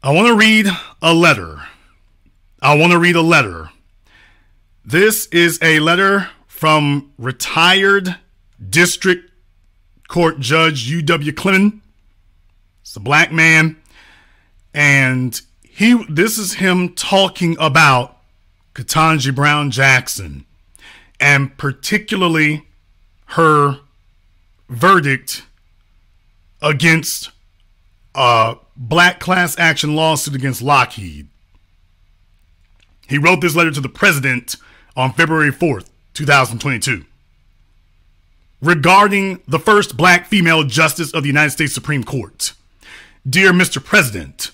I want to read a letter. This is a letter from retired District Court Judge U.W. Clemon. It's a black man. And this is him talking about Ketanji Brown Jackson, and particularly her verdict against a black class action lawsuit against Lockheed. He wrote this letter to the president on February 4th, 2022, regarding the first black female justice of the United States Supreme Court. Dear Mr. President,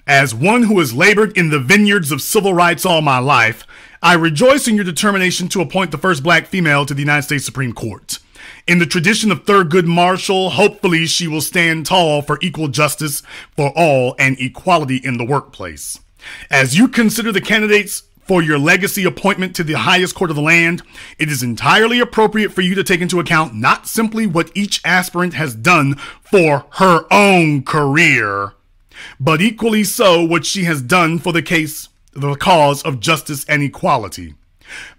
as one who has labored in the vineyards of civil rights all my life, I rejoice in your determination to appoint the first black female to the United States Supreme Court. In the tradition of Thurgood Marshall, hopefully she will stand tall for equal justice for all and equality in the workplace. As you consider the candidates for your legacy appointment to the highest court of the land, it is entirely appropriate for you to take into account not simply what each aspirant has done for her own career, but equally so what she has done for the cause of justice and equality.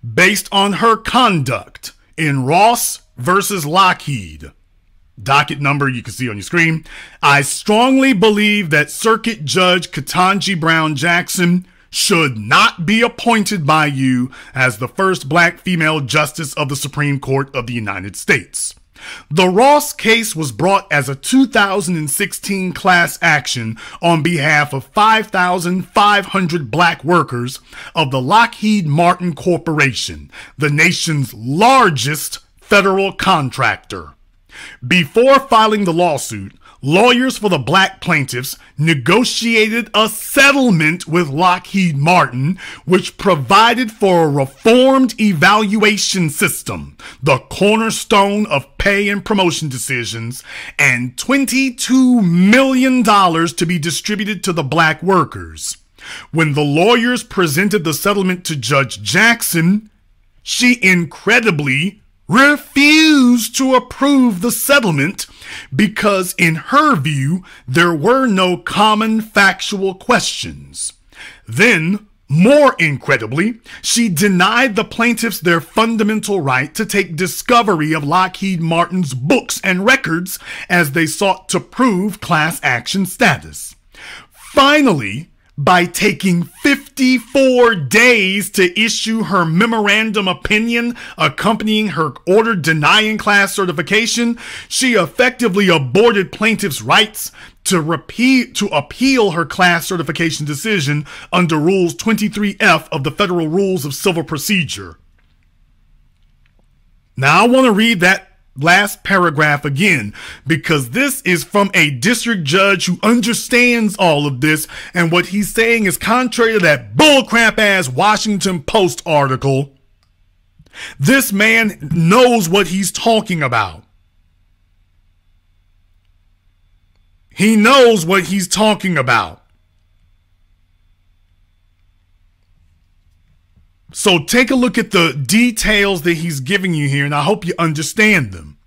Based on her conduct in Ross versus Lockheed, docket number you can see on your screen, I strongly believe that Circuit Judge Ketanji Brown Jackson should not be appointed by you as the first black female justice of the Supreme Court of the United States. The Ross case was brought as a 2016 class action on behalf of 5,500 black workers of the Lockheed Martin Corporation, the nation's largest federal contractor. Before filing the lawsuit, lawyers for the black plaintiffs negotiated a settlement with Lockheed Martin, which provided for a reformed evaluation system, the cornerstone of pay and promotion decisions, and $22 million to be distributed to the black workers. When the lawyers presented the settlement to Judge Jackson, she incredibly refused to approve the settlement because, in her view, there were no common factual questions. Then, more incredibly, she denied the plaintiffs their fundamental right to take discovery of Lockheed Martin's books and records as they sought to prove class action status. Finally, by taking 54 days to issue her memorandum opinion accompanying her order denying class certification, she effectively aborted plaintiffs' rights to appeal her class certification decision under Rules 23F of the Federal Rules of Civil Procedure. Now I want to read that last paragraph again, because this is from a district judge who understands all of this, and what he's saying is contrary to that bullcrap ass Washington Post article. This man knows what he's talking about. He knows what he's talking about. So take a look at the details that he's giving you here, and I hope you understand them.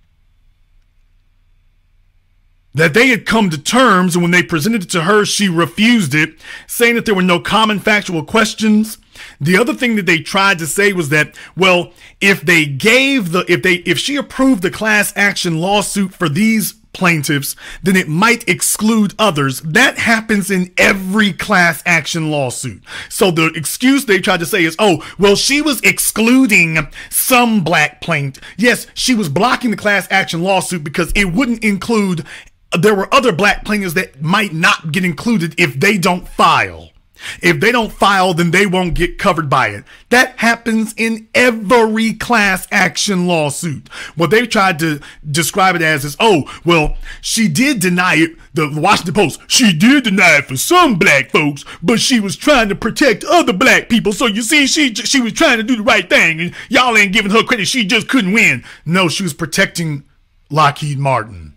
That they had come to terms, and when they presented it to her, she refused it, saying that there were no common factual questions. The other thing that they tried to say was that, well, if she approved the class action lawsuit for these plaintiffs, then it might exclude others. That happens in every class action lawsuit. So the excuse they tried to say is, oh, well, she was excluding some black plaintiffs. Yes, she was blocking the class action lawsuit because it wouldn't include, there were other black plaintiffs that might not get included if they don't file. If they don't file, then they won't get covered by it. That happens in every class action lawsuit. What they've tried to describe it as is, oh, well, she did deny it, the Washington Post, she did deny it for some black folks, but she was trying to protect other black people. So you see, she was trying to do the right thing, and y'all ain't giving her credit. She just couldn't win. No, she was protecting Lockheed Martin.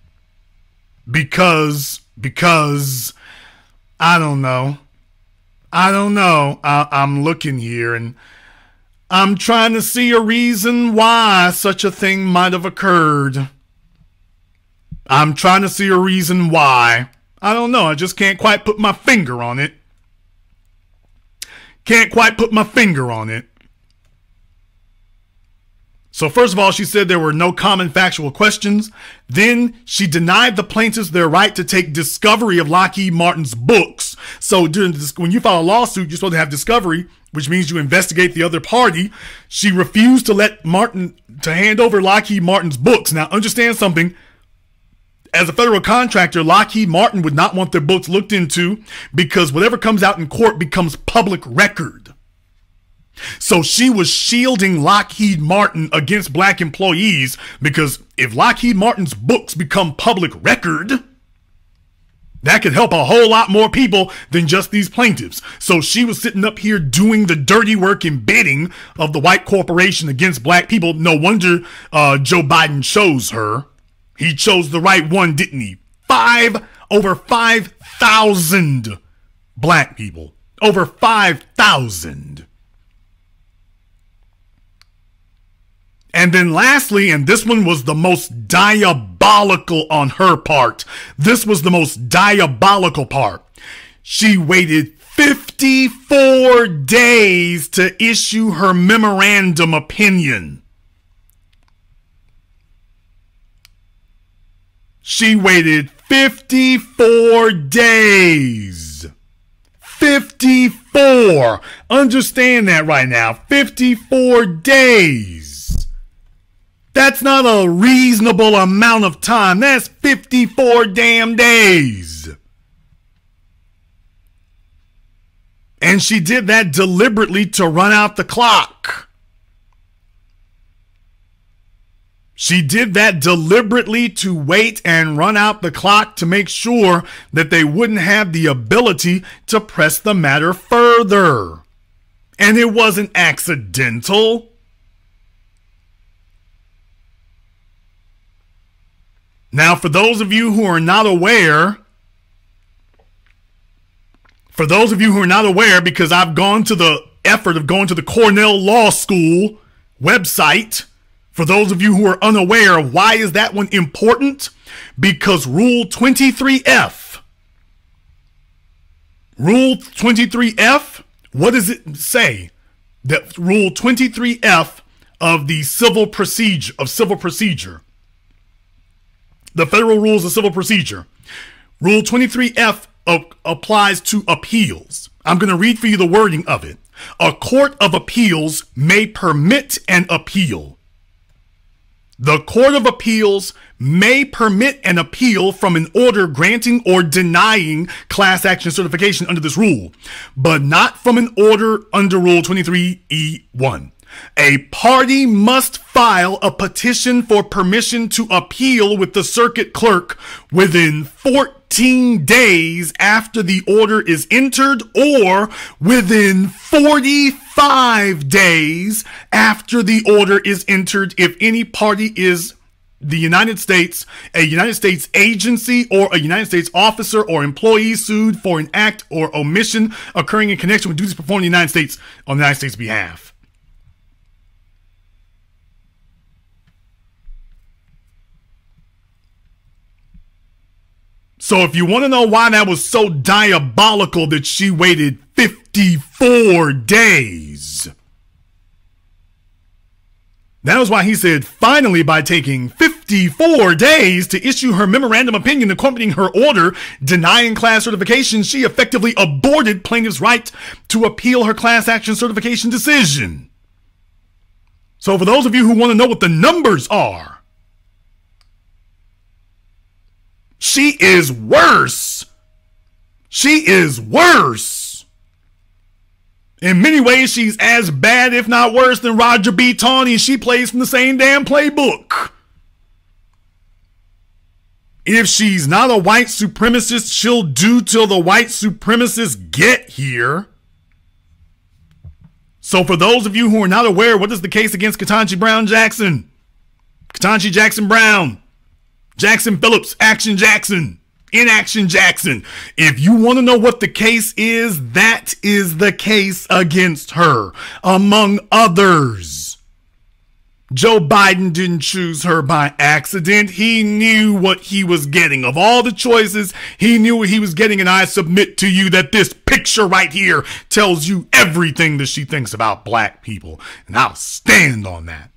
Because, I don't know. I'm looking here and I'm trying to see a reason why such a thing might have occurred. I'm trying to see a reason why. I don't know. I just can't quite put my finger on it. Can't quite put my finger on it. So first of all, she said there were no common factual questions. Then she denied the plaintiffs their right to take discovery of Lockheed Martin's books. So during this, when you file a lawsuit, you're supposed to have discovery, which means you investigate the other party. She refused to let to hand over Lockheed Martin's books. Now understand something. As a federal contractor, Lockheed Martin would not want their books looked into because whatever comes out in court becomes public record. So she was shielding Lockheed Martin against black employees because if Lockheed Martin's books become public record, that could help a whole lot more people than just these plaintiffs. So she was sitting up here doing the dirty work and bidding of the white corporation against black people. No wonder Joe Biden chose her. He chose the right one, didn't he? Over 5,000 black people. Over 5,000. And then lastly, and this one was the most diabolical on her part. This was the most diabolical part. She waited 54 days to issue her memorandum opinion. She waited 54 days. 54. Understand that right now. 54 days. That's not a reasonable amount of time. That's 54 damn days. And she did that deliberately to run out the clock. She did that deliberately to wait and run out the clock to make sure that they wouldn't have the ability to press the matter further. And it wasn't accidental. Now, for those of you who are not aware, because I've gone to the effort of going to the Cornell Law School website, for those of you who are unaware, why is that one important? Because Rule 23F, what does it say? That Rule 23F of the civil procedure. The Federal Rules of Civil Procedure. Rule 23F applies to appeals. I'm going to read for you the wording of it. A court of appeals may permit an appeal. The Court of Appeals may permit an appeal from an order granting or denying class action certification under this rule, but not from an order under Rule 23E1. A party must file a petition for permission to appeal with the circuit clerk within 14 days after the order is entered or within 45 days after the order is entered if any party is the United States, a United States agency, or a United States officer or employee sued for an act or omission occurring in connection with duties performed in the United States on the United States' behalf. So if you want to know why that was so diabolical that she waited 54 days, that was why he said, finally, by taking 54 days to issue her memorandum opinion accompanying her order denying class certification, she effectively aborted plaintiff's right to appeal her class action certification decision. So for those of you who want to know what the numbers are, she is worse. She is worse. In many ways, she's as bad, if not worse, than Roger B. Tawney. She plays from the same damn playbook. If she's not a white supremacist, she'll do till the white supremacists get here. So for those of you who are not aware, what is the case against Ketanji Brown Jackson? Ketanji Jackson Brown. Jackson Phillips, Action Jackson, Inaction Jackson. If you want to know what the case is, that is the case against her, among others. Joe Biden didn't choose her by accident. He knew what he was getting. Of all the choices, he knew what he was getting, and I submit to you that this picture right here tells you everything that she thinks about black people, and I'll stand on that.